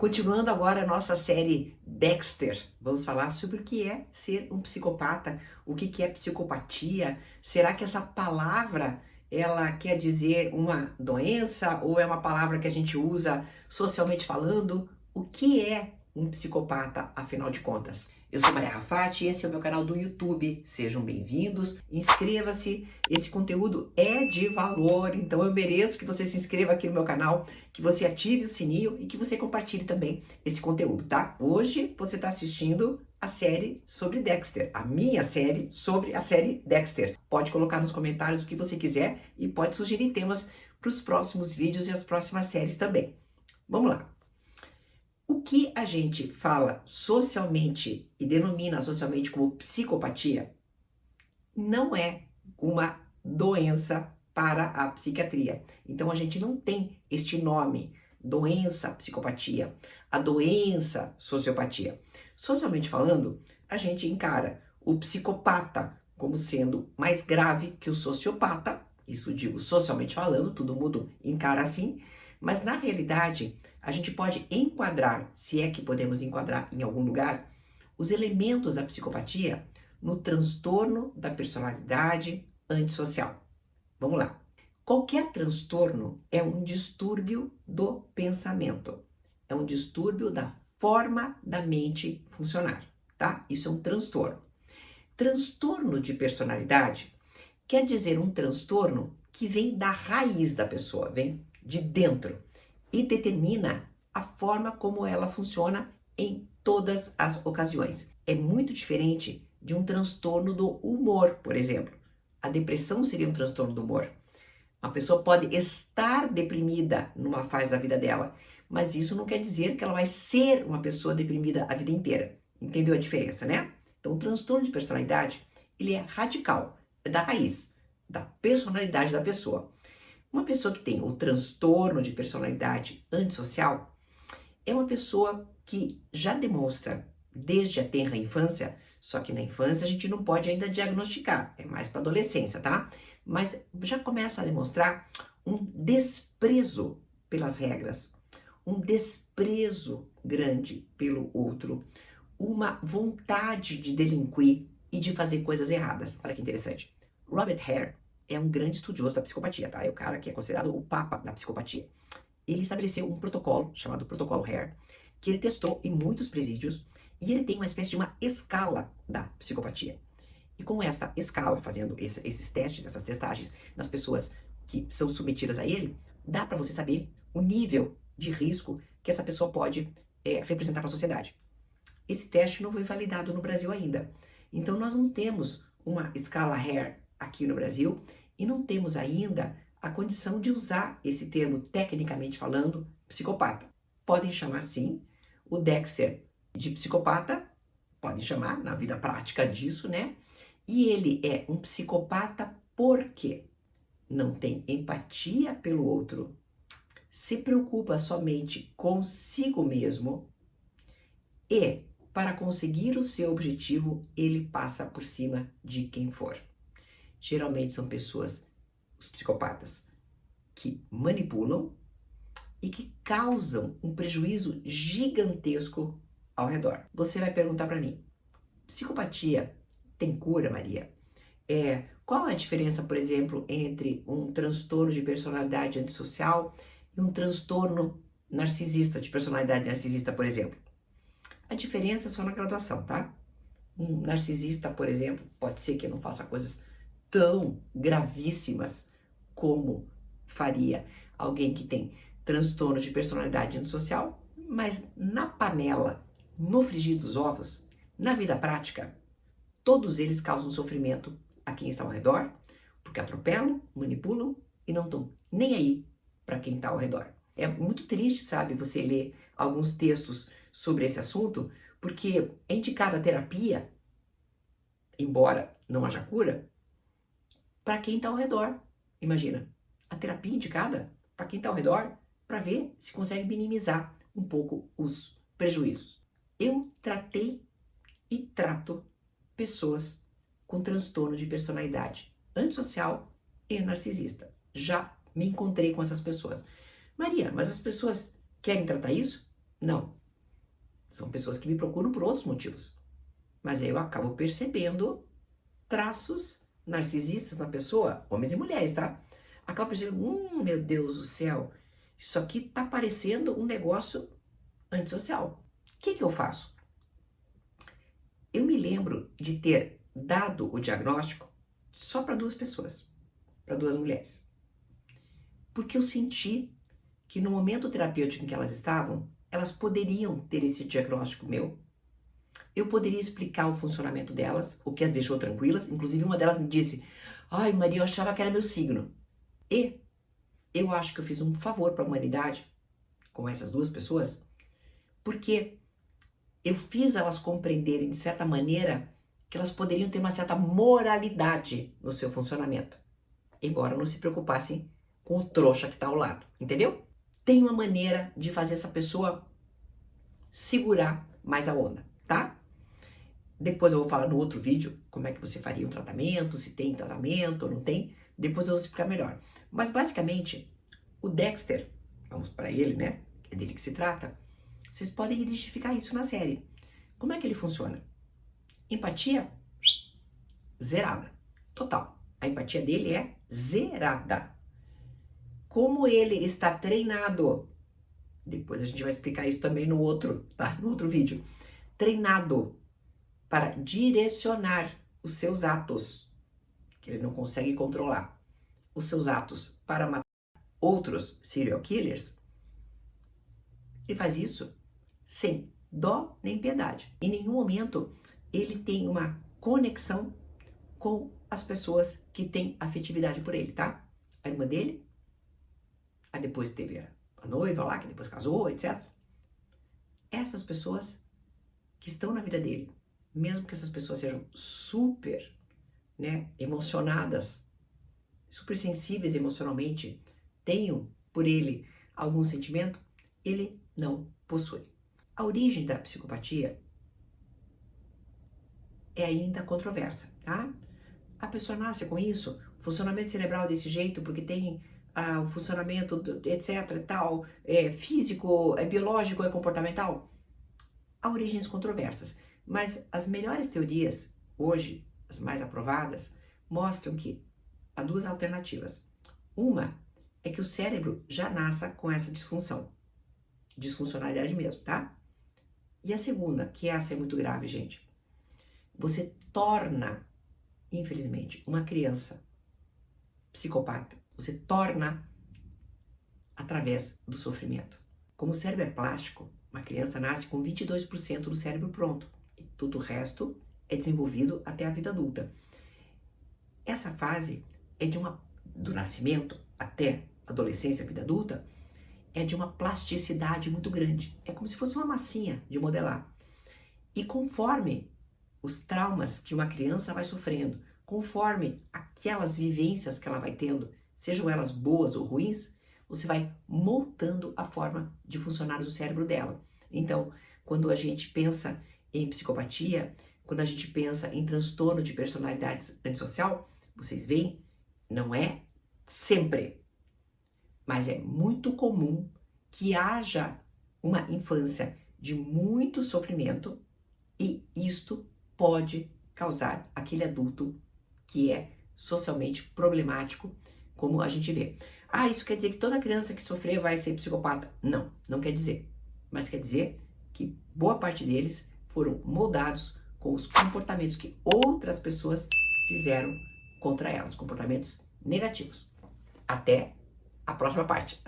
Continuando agora a nossa série Dexter, vamos falar sobre o que é ser um psicopata, o que é psicopatia. Será que essa palavra ela quer dizer uma doença ou é uma palavra que a gente usa socialmente falando? O que é um psicopata, afinal de contas? Eu sou Maria Rafati e esse é o meu canal do YouTube. Sejam bem-vindos, inscreva-se. Esse conteúdo é de valor, então eu mereço que você se inscreva aqui no meu canal, que você ative o sininho e que você compartilhe também esse conteúdo, tá? Hoje você está assistindo a série sobre Dexter, a minha série sobre a série Dexter. Pode colocar nos comentários o que você quiser e pode sugerir temas para os próximos vídeos e as próximas séries também. Vamos lá. O que a gente fala socialmente e denomina socialmente como psicopatia não é uma doença para a psiquiatria. Então a gente não tem este nome, doença psicopatia, a doença sociopatia. Socialmente falando, a gente encara o psicopata como sendo mais grave que o sociopata, isso digo socialmente falando, todo mundo encara assim, mas na realidade a gente pode enquadrar, se é que podemos enquadrar em algum lugar, os elementos da psicopatia no transtorno da personalidade antissocial. Vamos lá. Qualquer transtorno é um distúrbio do pensamento. É um distúrbio da forma da mente funcionar, tá? Isso é um transtorno. Transtorno de personalidade quer dizer um transtorno que vem da raiz da pessoa, vem de dentro e determina a forma como ela funciona em todas as ocasiões. É muito diferente de um transtorno do humor, por exemplo. A depressão seria um transtorno do humor. Uma pessoa pode estar deprimida numa fase da vida dela, mas isso não quer dizer que ela vai ser uma pessoa deprimida a vida inteira. Entendeu a diferença, né? Então, o transtorno de personalidade, ele é radical, é da raiz, da personalidade da pessoa. Uma pessoa que tem o transtorno de personalidade antissocial é uma pessoa que já demonstra desde a tenra infância, só que na infância a gente não pode ainda diagnosticar, é mais para adolescência, tá? Mas já começa a demonstrar um desprezo pelas regras, um desprezo grande pelo outro, uma vontade de delinquir e de fazer coisas erradas. Olha que interessante. Robert Hare é um grande estudioso da psicopatia, tá? É o cara que é considerado o papa da psicopatia. Ele estabeleceu um protocolo, chamado Protocolo Hare, que ele testou em muitos presídios, e ele tem uma espécie de uma escala da psicopatia. E com essa escala, fazendo esses testes, essas testagens nas pessoas que são submetidas a ele, dá para você saber o nível de risco que essa pessoa pode representar para a sociedade. Esse teste não foi validado no Brasil ainda. Então nós não temos uma escala Hare aqui no Brasil e não temos ainda a condição de usar esse termo, tecnicamente falando, psicopata. Podem chamar sim o Dexter de psicopata, podem chamar na vida prática disso, né? E ele é um psicopata porque não tem empatia pelo outro, se preocupa somente consigo mesmo e, para conseguir o seu objetivo, ele passa por cima de quem for. Geralmente são pessoas, os psicopatas, que manipulam e que causam um prejuízo gigantesco ao redor. Você vai perguntar para mim, psicopatia tem cura, Maria? Qual a diferença, por exemplo, entre um transtorno de personalidade antissocial e um transtorno narcisista, de personalidade narcisista, por exemplo? A diferença é só na graduação, tá? Um narcisista, por exemplo, pode ser que não faça coisas tão gravíssimas como faria alguém que tem transtorno de personalidade antissocial, mas na panela, no frigir dos ovos, na vida prática, todos eles causam sofrimento a quem está ao redor, porque atropelam, manipulam e não estão nem aí para quem está ao redor. É muito triste, sabe, você ler alguns textos sobre esse assunto, porque é indicada a terapia, embora não haja cura, para quem está ao redor. Imagina, a terapia indicada para quem está ao redor, para ver se consegue minimizar um pouco os prejuízos. Eu tratei e trato pessoas com transtorno de personalidade antissocial e narcisista. Já me encontrei com essas pessoas. Maria, mas as pessoas querem tratar isso? Não. São pessoas que me procuram por outros motivos. Mas aí eu acabo percebendo traços narcisistas na pessoa, homens e mulheres, tá? Acabo percebendo, meu Deus do céu, isso aqui tá parecendo um negócio antissocial. O que eu faço? Eu me lembro de ter dado o diagnóstico só para 2 pessoas, para 2 mulheres. Porque eu senti que no momento terapêutico em que elas estavam, elas poderiam ter esse diagnóstico meu. Eu poderia explicar o funcionamento delas, o que as deixou tranquilas. Inclusive, uma delas me disse: ai, Maria, eu achava que era meu signo. E eu acho que eu fiz um favor para a humanidade com essas 2 pessoas, porque eu fiz elas compreenderem, de certa maneira, que elas poderiam ter uma certa moralidade no seu funcionamento, embora não se preocupassem com o trouxa que está ao lado, entendeu? Tem uma maneira de fazer essa pessoa segurar mais a onda, tá? Depois eu vou falar no outro vídeo como é que você faria um tratamento, se tem tratamento ou não tem. Depois eu vou explicar melhor. Mas basicamente, o Dexter, vamos para ele, né? É dele que se trata. Vocês podem identificar isso na série. Como é que ele funciona? Empatia zerada, total. A empatia dele é zerada. Como ele está treinado, depois a gente vai explicar isso também no outro, tá? No outro vídeo. Treinado para direcionar os seus atos, que ele não consegue controlar, os seus atos para matar outros serial killers, ele faz isso sem dó nem piedade. Em nenhum momento ele tem uma conexão com as pessoas que têm afetividade por ele, tá? A irmã dele, aí depois teve a noiva lá, que depois casou, etc. Essas pessoas que estão na vida dele, mesmo que essas pessoas sejam super, né, emocionadas, super sensíveis emocionalmente, tenham por ele algum sentimento, ele não possui. A origem da psicopatia é ainda controversa, tá? A pessoa nasce com isso, funcionamento cerebral desse jeito, porque tem o funcionamento, etc, e tal, físico, biológico, comportamental. Há origens controversas, mas as melhores teorias, hoje, as mais aprovadas, mostram que há 2 alternativas. Uma é que o cérebro já nasça com essa disfuncionalidade mesmo, tá? E a segunda, que essa é muito grave, gente, você torna, infelizmente, uma criança psicopata, você torna através do sofrimento. Como o cérebro é plástico, uma criança nasce com 22% do cérebro pronto, e tudo o resto é desenvolvido até a vida adulta. Essa fase é do nascimento até a adolescência, vida adulta, é de uma plasticidade muito grande. É como se fosse uma massinha de modelar. E conforme os traumas que uma criança vai sofrendo, conforme aquelas vivências que ela vai tendo, sejam elas boas ou ruins, você vai moldando a forma de funcionar do cérebro dela. Então, quando a gente pensa em psicopatia, quando a gente pensa em transtorno de personalidade antissocial, vocês veem, não é sempre, mas é muito comum que haja uma infância de muito sofrimento e isto pode causar aquele adulto que é socialmente problemático, como a gente vê. Ah, isso quer dizer que toda criança que sofrer vai ser psicopata? Não, não quer dizer. Mas quer dizer que boa parte deles foram moldados com os comportamentos que outras pessoas fizeram contra elas, comportamentos negativos. Até a próxima parte.